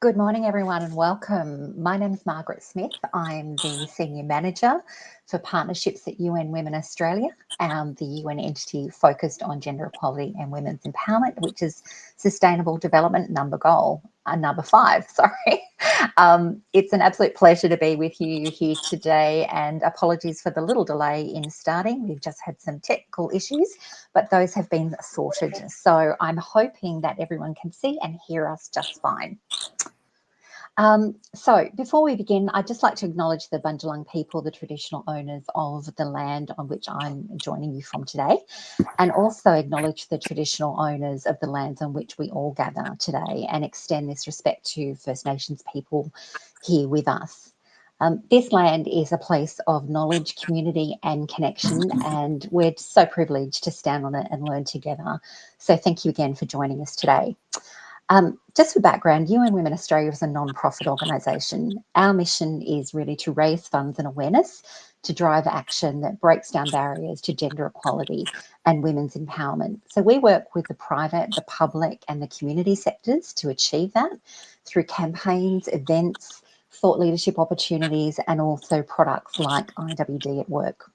Good morning, everyone, and welcome. My name is Margaret Smith. I'm the Senior Manager for Partnerships at UN Women Australia, the UN entity focused on gender equality and women's empowerment, which is Sustainable Development number 5, sorry. It's an absolute pleasure to be with you here today, and apologies for the little delay in starting. We've just had some technical issues, but those have been sorted. So I'm hoping that everyone can see and hear us just fine. So before we begin, I'd just like to acknowledge the Bundjalung people, the traditional owners of the land on which I'm joining you from today, and also acknowledge the traditional owners of the lands on which we all gather today, and extend this respect to First Nations people here with us. This land is a place of knowledge, community and connection, and we're so privileged to stand on it and learn together. So thank you again for joining us today. Just for background, UN Women Australia is a non-profit organisation. Our mission is really to raise funds and awareness to drive action that breaks down barriers to gender equality and women's empowerment. So we work with the private, the public and the community sectors to achieve that through campaigns, events, thought leadership opportunities and also products like IWD at Work.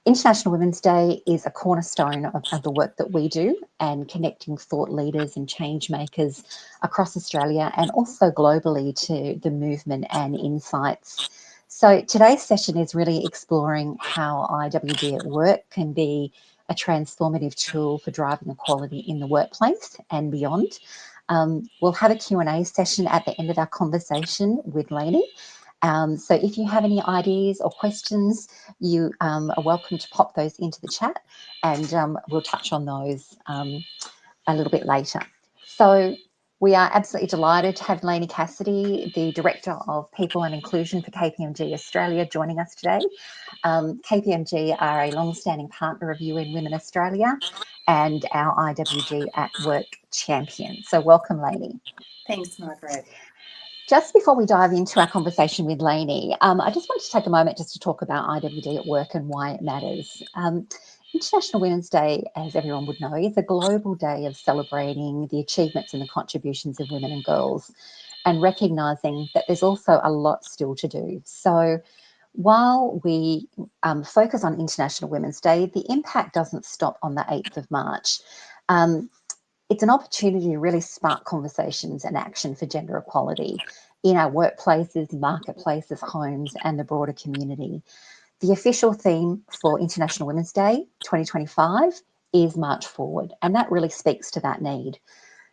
International Women's Day is a cornerstone of the work that we do, and connecting thought leaders and change makers across Australia and also globally to the movement and insights. So today's session is really exploring how IWD at Work can be a transformative tool for driving equality in the workplace and beyond. We'll have a Q&A session at the end of our conversation with Lainie. So if you have any ideas or questions, you are welcome to pop those into the chat, and we'll touch on those a little bit later. So we are absolutely delighted to have Lainie Cassidy, the Director of People and Inclusion for KPMG Australia, joining us today. KPMG are a long-standing partner of UN Women Australia and our IWD at Work champion. So welcome, Lainie. Thanks, Margaret. Just before we dive into our conversation with Lainie, I just want to take a moment just to talk about IWD at Work and why it matters. International Women's Day, as everyone would know, is a global day of celebrating the achievements and the contributions of women and girls, and recognising that there's also a lot still to do. So while we focus on International Women's Day, the impact doesn't stop on the 8th of March. It's an opportunity to really spark conversations and action for gender equality in our workplaces, marketplaces, homes, and the broader community. The official theme for International Women's Day 2025 is March Forward, and that really speaks to that need.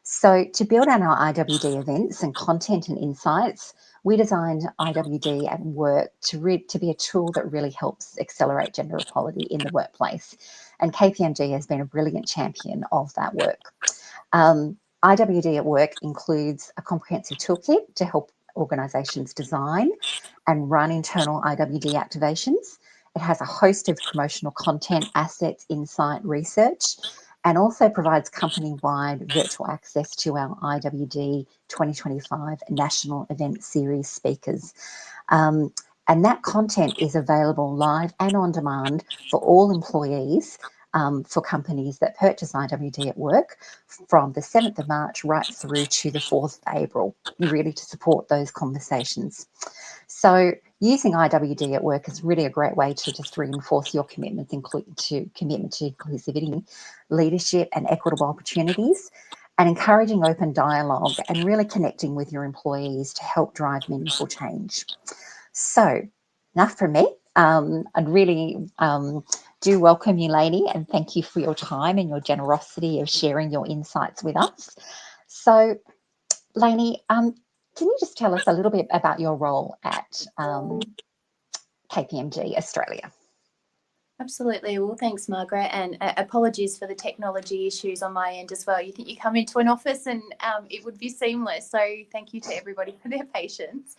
So to build on our IWD events and content and insights, we designed IWD at Work to be a tool that really helps accelerate gender equality in the workplace. And KPMG has been a brilliant champion of that work. IWD at Work includes a comprehensive toolkit to help organisations design and run internal IWD activations. It has a host of promotional content, assets, insight, research, and also provides company-wide virtual access to our IWD 2025 National Event Series speakers. And that content is available live and on demand for all employees, for companies that purchase IWD at Work from the 7th of March right through to the 4th of April, really to support those conversations. So using IWD at Work is really a great way to just reinforce your commitment to inclusivity, leadership and equitable opportunities, and encouraging open dialogue and really connecting with your employees to help drive meaningful change. So enough from me. I'd really do welcome you, Lainie, and thank you for your time and your generosity of sharing your insights with us. So, Lainie, can you just tell us a little bit about your role at KPMG Australia? Absolutely. Well, thanks, Margaret, and apologies for the technology issues on my end as well. You think you come into an office and it would be seamless. So thank you to everybody for their patience.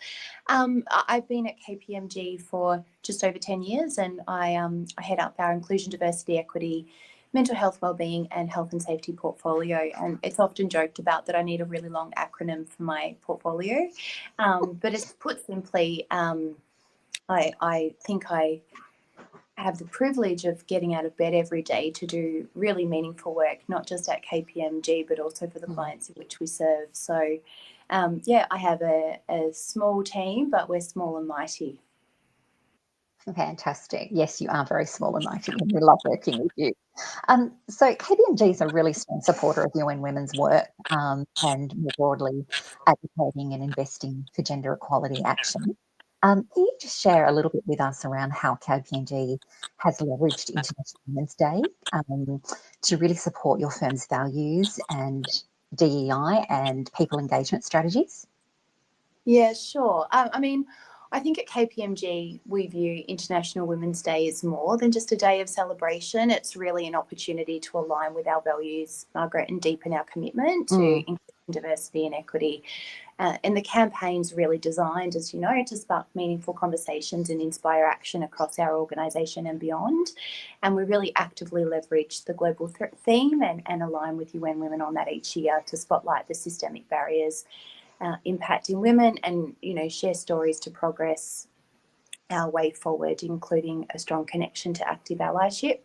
I've been at KPMG for just over 10 years, and I head up our inclusion, diversity, equity, mental health, wellbeing and health and safety portfolio. And it's often joked about that I need a really long acronym for my portfolio. But it's put simply, I think I have the privilege of getting out of bed every day to do really meaningful work, not just at KPMG, but also for the clients in which we serve. So yeah, I have a small team, but we're small and mighty. Fantastic. Yes, you are very small and mighty, and we love working with you. So KPMG is a really strong supporter of UN Women's work, and more broadly advocating and investing for gender equality action. Can you just share a little bit with us around how KPMG has leveraged International Women's Day to really support your firm's values and DEI and people engagement strategies? Yeah, sure. I mean, I think at KPMG, we view International Women's Day as more than just a day of celebration. It's really an opportunity to align with our values, Margaret, and deepen our commitment to inclusion, diversity, and equity. And the campaign's really designed, as you know, to spark meaningful conversations and inspire action across our organisation and beyond. And we really actively leverage the global theme and align with UN Women on that each year to spotlight the systemic barriers impacting women and, share stories to progress our way forward, including a strong connection to active allyship.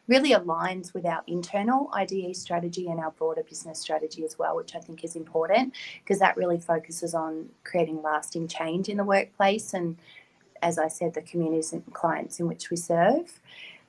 Really aligns with our internal IDE strategy and our broader business strategy as well, which I think is important because that really focuses on creating lasting change in the workplace and, as I said, the communities and clients in which we serve.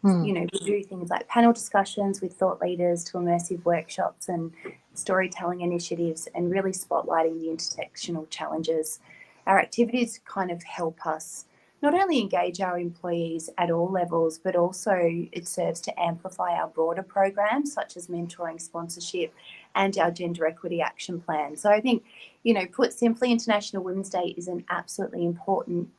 We do things like panel discussions with thought leaders to immersive workshops and storytelling initiatives and really spotlighting the intersectional challenges. Our activities kind of help us not only engage our employees at all levels, but also it serves to amplify our broader programs such as mentoring, sponsorship, and our gender equity action plan. So I think, put simply, International Women's Day is an absolutely important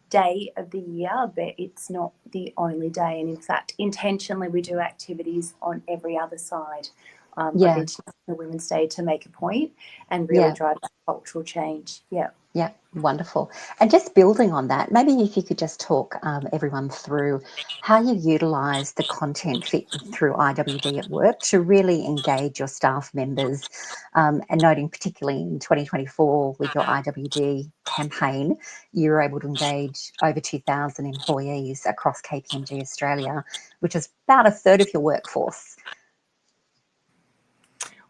day of the year, but it's not the only day. And in fact, intentionally, we do activities on every other side of International Women's Day to make a point and really drive that cultural change. Yeah, wonderful. And just building on that, maybe if you could just talk everyone through how you utilise the content through IWD at Work to really engage your staff members, and noting particularly in 2024 with your IWD campaign, you were able to engage over 2,000 employees across KPMG Australia, which is about a third of your workforce.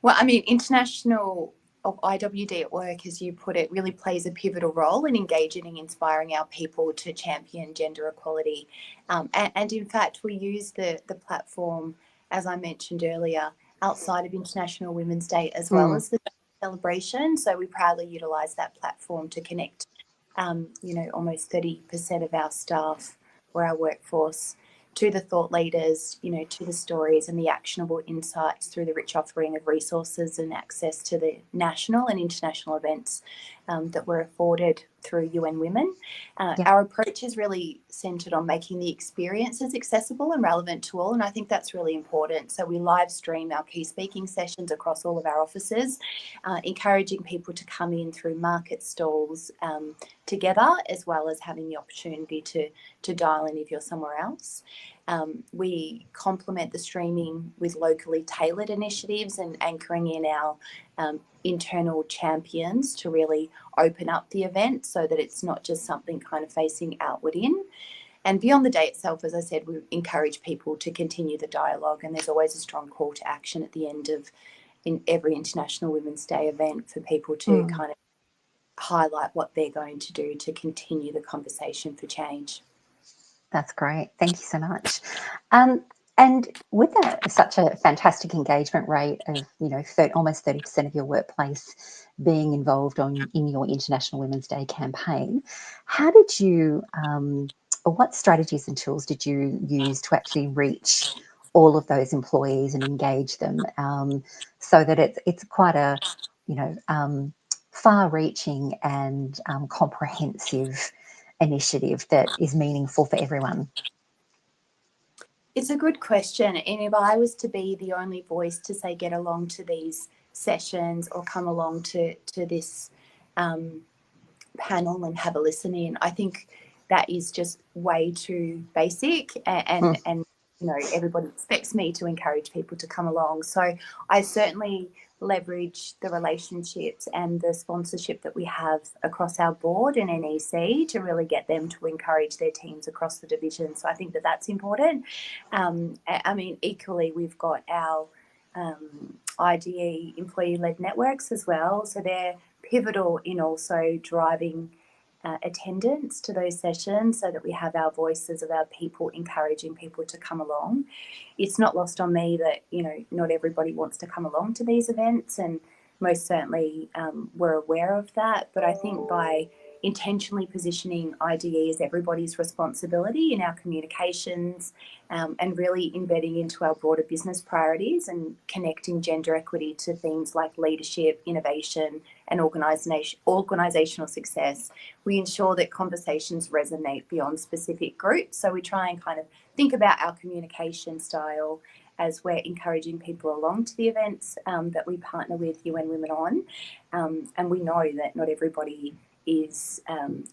Well, I mean, International of IWD at Work, as you put it, really plays a pivotal role in engaging and inspiring our people to champion gender equality. And in fact, we use the platform, as I mentioned earlier, outside of International Women's Day as well as the celebration. So we proudly utilise that platform to connect, almost 30% of our staff or our workforce to the thought leaders, to the stories and the actionable insights through the rich offering of resources and access to the national and international events that were afforded through UN Women. Our approach is really centred on making the experiences accessible and relevant to all, and I think that's really important. So we live stream our key speaking sessions across all of our offices, encouraging people to come in through market stalls together, as well as having the opportunity to dial in if you're somewhere else. We complement the streaming with locally tailored initiatives and anchoring in our internal champions to really open up the event so that it's not just something kind of facing outward in. And beyond the day itself, as I said, we encourage people to continue the dialogue, and there's always a strong call to action at the end of in every International Women's Day event for people to kind of highlight what they're going to do to continue the conversation for change. That's great. Thank you so much. And with such a fantastic engagement rate of, almost 30% of your workplace being involved in your International Women's Day campaign, how did you, or what strategies and tools did you use to actually reach all of those employees and engage them, so that it's quite a, far-reaching and comprehensive initiative that is meaningful for everyone? It's a good question. And if I was to be the only voice to say get along to these sessions or come along to this panel and have a listen in, I think that is just way too basic and everybody expects me to encourage people to come along. So I certainly leverage the relationships and the sponsorship that we have across our board and NEC to really get them to encourage their teams across the division. So I think that that's important. I mean, equally, we've got our IDE employee-led networks as well. So they're pivotal in also driving attendance to those sessions so that we have our voices of our people encouraging people to come along. It's not lost on me that, you know, not everybody wants to come along to these events, and most certainly we're aware of that. But I think by intentionally positioning IDE as everybody's responsibility in our communications, and really embedding into our broader business priorities and connecting gender equity to themes like leadership, innovation, and organisational success, we ensure that conversations resonate beyond specific groups. So we try and kind of think about our communication style as we're encouraging people along to the events that we partner with UN Women on. And we know that not everybody is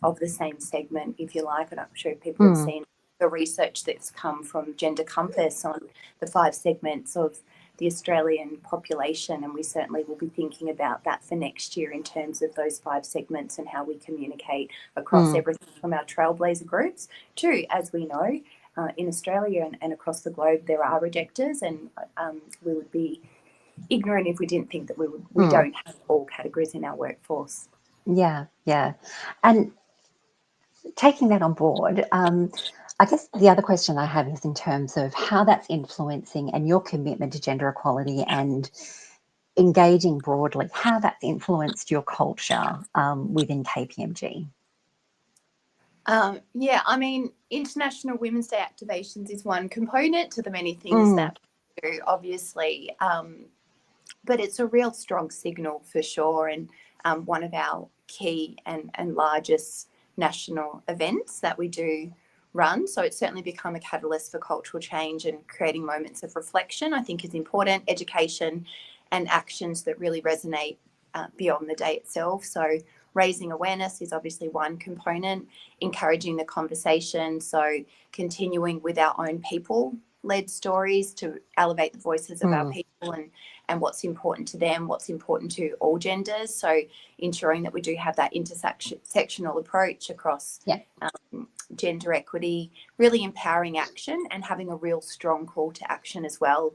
of the same segment, if you like, and I'm sure people have seen the research that's come from Gender Compass on the 5 segments of the Australian population, and we certainly will be thinking about that for next year in terms of those 5 segments and how we communicate across everything from our trailblazer groups to, as we know, in Australia and across the globe, there are rejectors, and we would be ignorant if we didn't think that we don't have all categories in our workforce. Yeah. And taking that on board, I guess the other question I have is in terms of how that's influencing and your commitment to gender equality and engaging broadly, how that's influenced your culture within KPMG. Yeah, I mean, International Women's Day activations is one component to the many things that we do, obviously, but it's a real strong signal for sure, and one of our key and largest national events that we do run. So it's certainly become a catalyst for cultural change, and creating moments of reflection, I think, is important. Education and actions that really resonate beyond the day itself. So raising awareness is obviously one component, encouraging the conversation, so continuing with our own people-led stories to elevate the voices of our people and what's important to them, what's important to all genders. So ensuring that we do have that intersectional approach across gender equity, really empowering action and having a real strong call to action as well,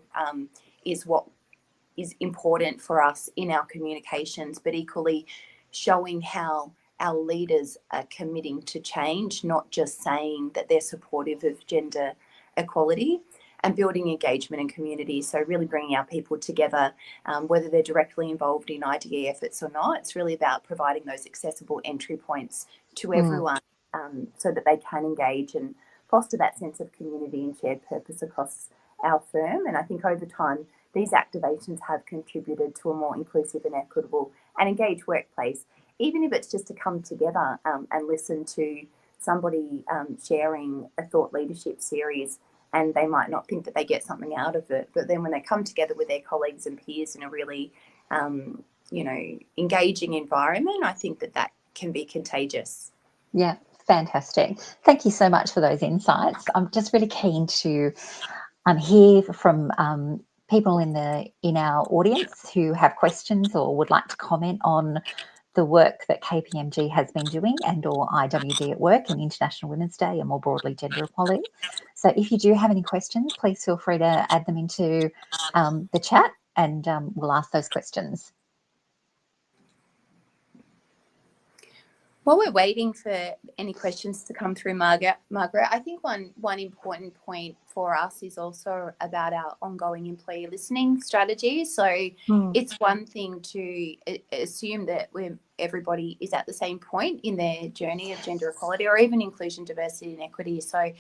is what is important for us in our communications, but equally showing how our leaders are committing to change, not just saying that they're supportive of gender equality, and building engagement in community. So really bringing our people together, whether they're directly involved in IDE efforts or not. It's really about providing those accessible entry points to everyone, so that they can engage and foster that sense of community and shared purpose across our firm. And I think over time, these activations have contributed to a more inclusive and equitable and engaged workplace, even if it's just to come together and listen to somebody sharing a thought leadership series, and they might not think that they get something out of it, but then when they come together with their colleagues and peers in a really engaging environment, I think that can be contagious. Yeah, fantastic. Thank you so much for those insights. I'm just really keen to hear from people in our audience who have questions or would like to comment on the work that KPMG has been doing, and or IWD at Work and International Women's Day, and more broadly gender equality. So if you do have any questions, please feel free to add them into the chat, and we'll ask those questions. While we're waiting for any questions to come through, Margaret, I think one important point for us is also about our ongoing employee listening strategy. So it's one thing to assume that everybody is at the same point in their journey of gender equality or even inclusion, diversity and equity. So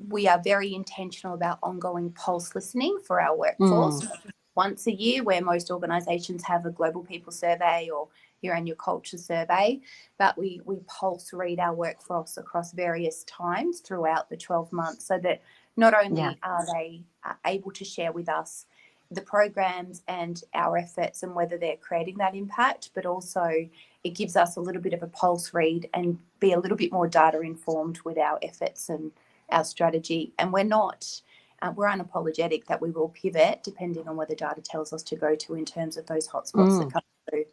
we are very intentional about ongoing pulse listening for our workforce. Once a year, where most organisations have a global people survey or your annual culture survey, but we pulse read our workforce across various times throughout the 12 months, so that not only are they able to share with us the programs and our efforts and whether they're creating that impact, but also it gives us a little bit of a pulse read and be a little bit more data informed with our efforts and our strategy. And we're unapologetic that we will pivot depending on where the data tells us to go to in terms of those hotspots that come through.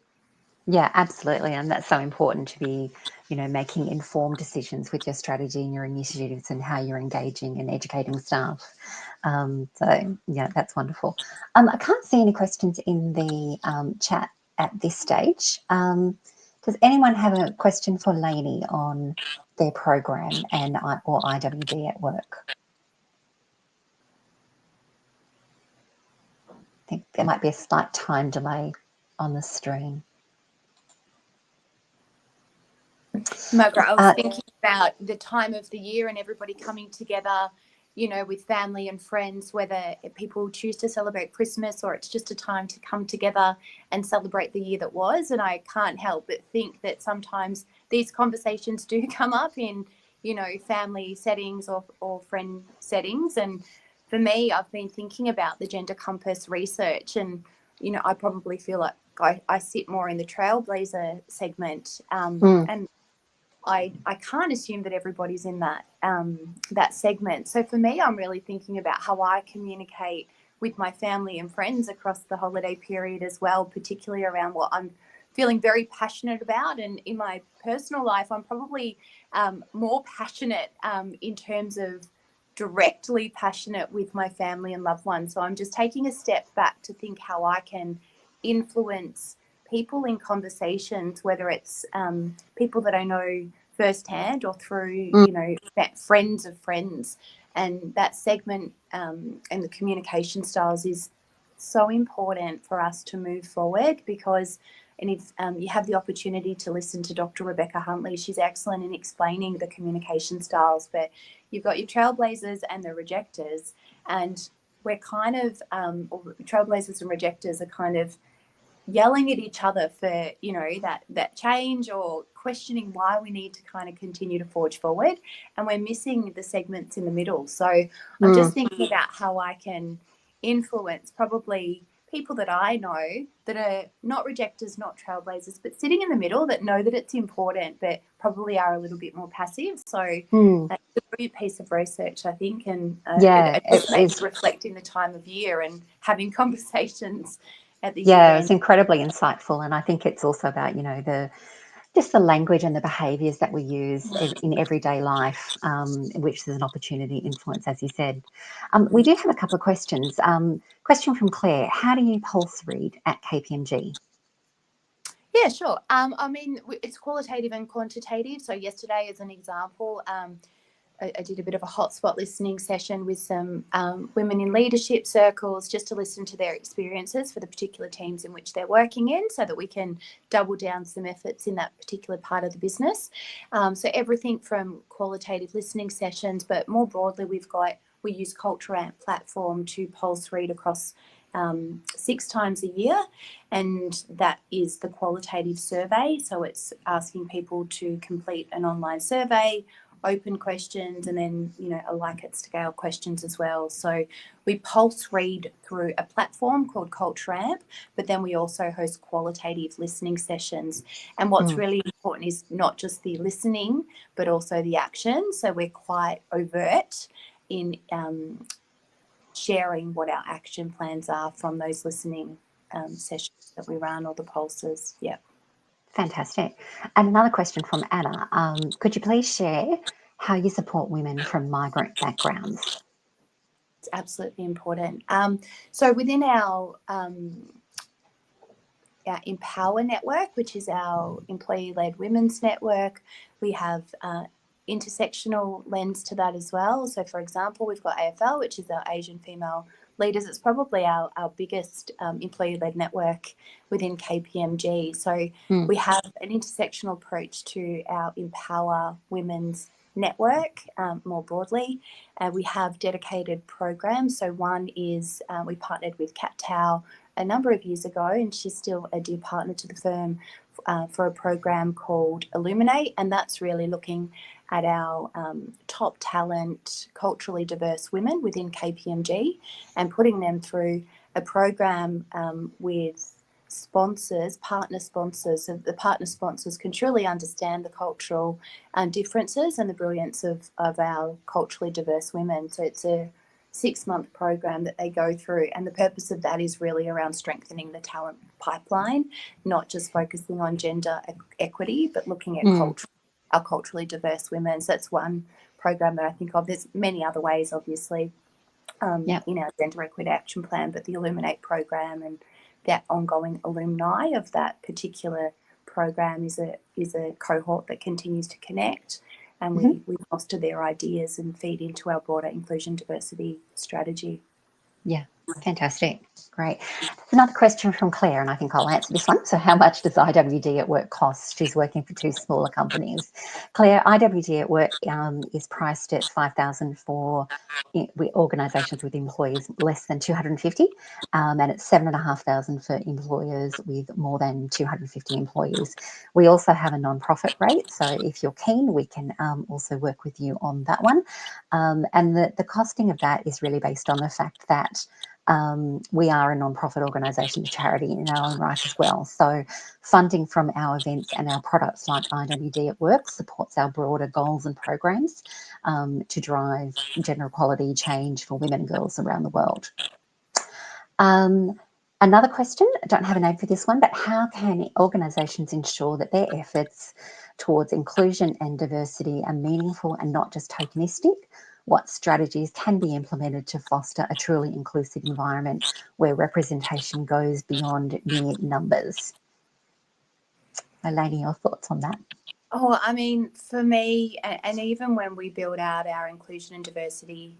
Yeah, absolutely. And that's so important to be, making informed decisions with your strategy and your initiatives and how you're engaging and educating staff. So, yeah, that's wonderful. I can't see any questions in the chat at this stage. Does anyone have a question for Lainie on their program or IWD at work? I think there might be a slight time delay on the stream. Margaret, I was thinking about the time of the year and everybody coming together, with family and friends, whether people choose to celebrate Christmas or it's just a time to come together and celebrate the year that was. And I can't help but think that sometimes these conversations do come up in, family settings or friend settings. And for me, I've been thinking about the Gender Compass research, and, I probably feel like I sit more in the trailblazer segment. And I can't assume that everybody's in that segment. So for me, I'm really thinking about how I communicate with my family and friends across the holiday period as well, particularly around what I'm feeling very passionate about. And in my personal life, I'm probably more passionate in terms of directly passionate with my family and loved ones. So I'm just taking a step back to think how I can influence people in conversations, whether it's people that I know firsthand or through, friends of friends. And that segment and the communication styles is so important for us to move forward, because and if you have the opportunity to listen to Dr. Rebecca Huntley, she's excellent in explaining the communication styles, but you've got your trailblazers and the rejectors, and we're kind of, or trailblazers and rejectors are kind of yelling at each other for, that change, or questioning why we need to kind of continue to forge forward, and we're missing the segments in the middle. So I'm just thinking about how I can influence probably people that I know that are not rejectors, not trailblazers, but sitting in the middle, that know that it's important but probably are a little bit more passive. So it's a brilliant piece of research, I think, and it makes reflecting the time of year and having conversations at the year end. It's incredibly insightful, and I think it's also about just the language and the behaviours that we use in everyday life, which is an opportunity to influence, as you said. We do have a couple of questions. Question from Claire: how do you pulse read at KPMG? Yeah, sure. I mean, it's qualitative and quantitative. So yesterday, as an example, I did a bit of a hotspot listening session with some women in leadership circles, just to listen to their experiences for the particular teams in which they're working in, so that we can double down some efforts in that particular part of the business. So everything from qualitative listening sessions, but more broadly, we use Culture Amp platform to pulse read across 6 times a year, and that is the qualitative survey. So it's asking people to complete an online survey, open questions, and then a like it scale questions as well. So we pulse read through a platform called Culture Amp, but then we also host qualitative listening sessions. And what's really important is not just the listening, but also the action. So we're quite overt in sharing what our action plans are from those listening sessions that we run, or the pulses. Yeah. Fantastic. And another question from Anna: could you please share how you support women from migrant backgrounds? It's absolutely important. So within our Empower network, which is our employee-led women's network, we have intersectional lens to that as well. So, for example, we've got AFL, which is our Asian female leaders. It's probably our biggest employee-led network within KPMG. So we have an intersectional approach to our Empower Women's network more broadly. We have dedicated programs. So one is we partnered with Kat Tao a number of years ago, and she's still a dear partner to the firm, for a program called Illuminate, and that's really looking at our top talent, culturally diverse women within KPMG, and putting them through a program with sponsors, partner sponsors. So the partner sponsors can truly understand the cultural differences and the brilliance of our culturally diverse women. So it's a 6-month program that they go through. And the purpose of that is really around strengthening the talent pipeline, not just focusing on gender equity, but looking at our culturally diverse women. So that's one program that I think of. There's many other ways, obviously, in our Gender Equity Action Plan, but the Illuminate program and that ongoing alumni of that particular program is a cohort that continues to connect, and we foster their ideas and feed into our broader inclusion diversity strategy. Yeah, fantastic. Great. There's another question from Claire, and I think I'll answer this one. So how much does IWD at Work cost? She's working for 2 smaller companies. Claire, IWD at Work is priced at $5,000 for organisations with employees less than 250, and it's $7,500 for employers with more than 250 employees. We also have a non-profit rate, so if you're keen, we can also work with you on that one. And the costing of that is really based on the fact that we are a non-profit organisation, a charity in our own right as well. So funding from our events and our products like IWD at Work supports our broader goals and programs to drive gender equality change for women and girls around the world. Another question, I don't have a name for this one, but how can organisations ensure that their efforts towards inclusion and diversity are meaningful and not just tokenistic? What strategies can be implemented to foster a truly inclusive environment where representation goes beyond mere numbers? Lainie, your thoughts on that? Oh, I mean, for me, and even when we build out our inclusion and diversity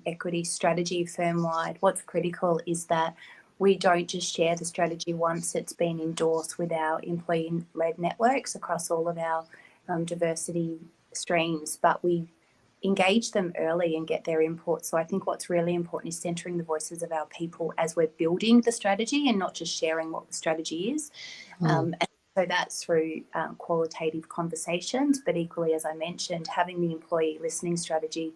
equity strategy firm-wide, what's critical is that we don't just share the strategy once it's been endorsed with our employee-led networks across all of our diversity streams, but we engage them early and get their input. So I think what's really important is centering the voices of our people as we're building the strategy and not just sharing what the strategy is. And so that's through qualitative conversations, but equally, as I mentioned, having the employee listening strategy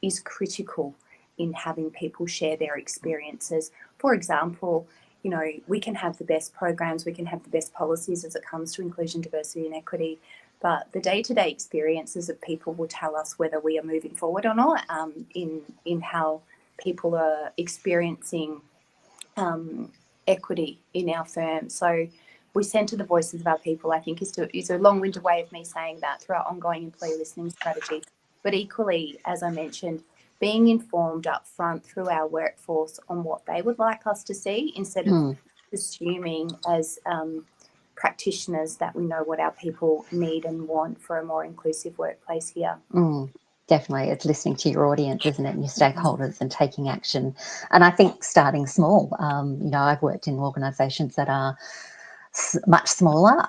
is critical in having people share their experiences. For example, you know, we can have the best programs, we can have the best policies as it comes to inclusion, diversity and equity, but the day-to-day experiences of people will tell us whether we are moving forward or not in how people are experiencing equity in our firm. So we centre the voices of our people, I think, is a long-winded way of me saying that through our ongoing employee listening strategy. But equally, as I mentioned, being informed up front through our workforce on what they would like us to see instead of assuming as practitioners that we know what our people need and want for a more inclusive workplace here. Definitely, it's listening to your audience, isn't it, and your stakeholders and taking action. And I think starting small, you know, I've worked in organisations that are much smaller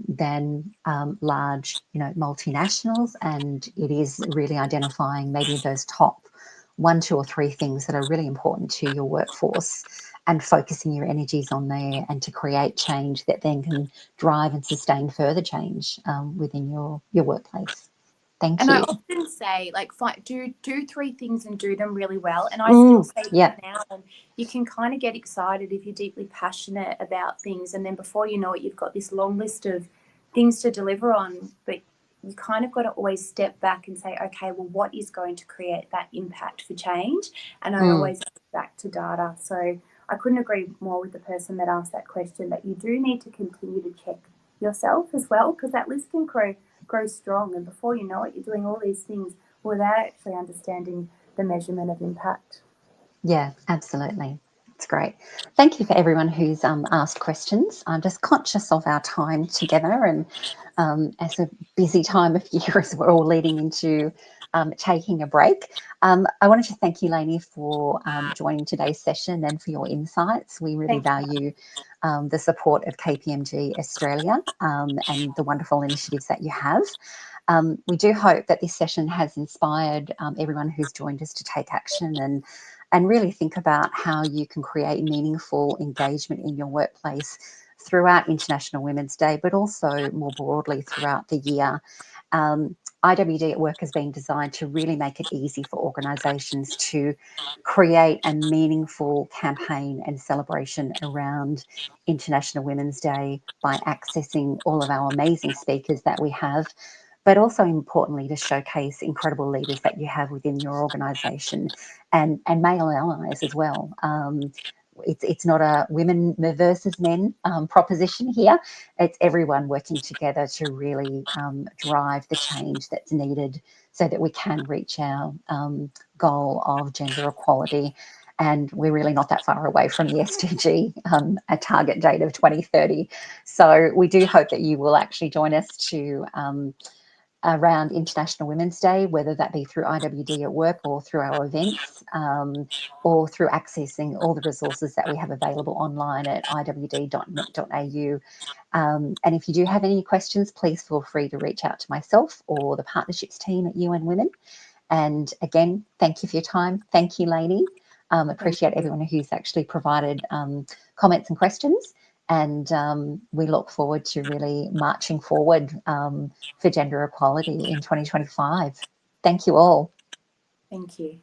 than large, you know, multinationals, and it is really identifying maybe those top 1, 2 or 3 things that are really important to your workforce and focusing your energies on there, and to create change that then can drive and sustain further change within your workplace. Thank you. And I often say, like, do 3 things and do them really well. And I still say that now. And you can kind of get excited if you're deeply passionate about things, and then before you know it, you've got this long list of things to deliver on. But you kind of got to always step back and say, okay, well, what is going to create that impact for change? And I always go back to data. So I couldn't agree more with the person that asked that question, that you do need to continue to check yourself as well, because that list can grow strong, and before you know it, you're doing all these things without actually understanding the measurement of impact. Yeah, absolutely. It's great. Thank you for everyone who's asked questions. I'm just conscious of our time together, and as a busy time of year as we're all leading into taking a break. I wanted to thank you, Lainie, for joining today's session and for your insights. We really value the support of KPMG Australia and the wonderful initiatives that you have. We do hope that this session has inspired everyone who's joined us to take action and really think about how you can create meaningful engagement in your workplace throughout International Women's Day, but also more broadly throughout the year. IWD at Work has been designed to really make it easy for organisations to create a meaningful campaign and celebration around International Women's Day by accessing all of our amazing speakers that we have, but also importantly to showcase incredible leaders that you have within your organisation, and male allies as well. It's not a women versus men proposition here. It's everyone working together to really drive the change that's needed so that we can reach our goal of gender equality. And we're really not that far away from the SDG, a target date of 2030. So we do hope that you will actually join us to around International Women's Day, whether that be through IWD at Work or through our events, or through accessing all the resources that we have available online at iwd.net.au. And if you do have any questions, please feel free to reach out to myself or the partnerships team at UN Women. And again, thank you for your time. Thank you, Lainie. Appreciate everyone who's actually provided comments and questions. And we look forward to really marching forward for gender equality in 2025. Thank you all. Thank you.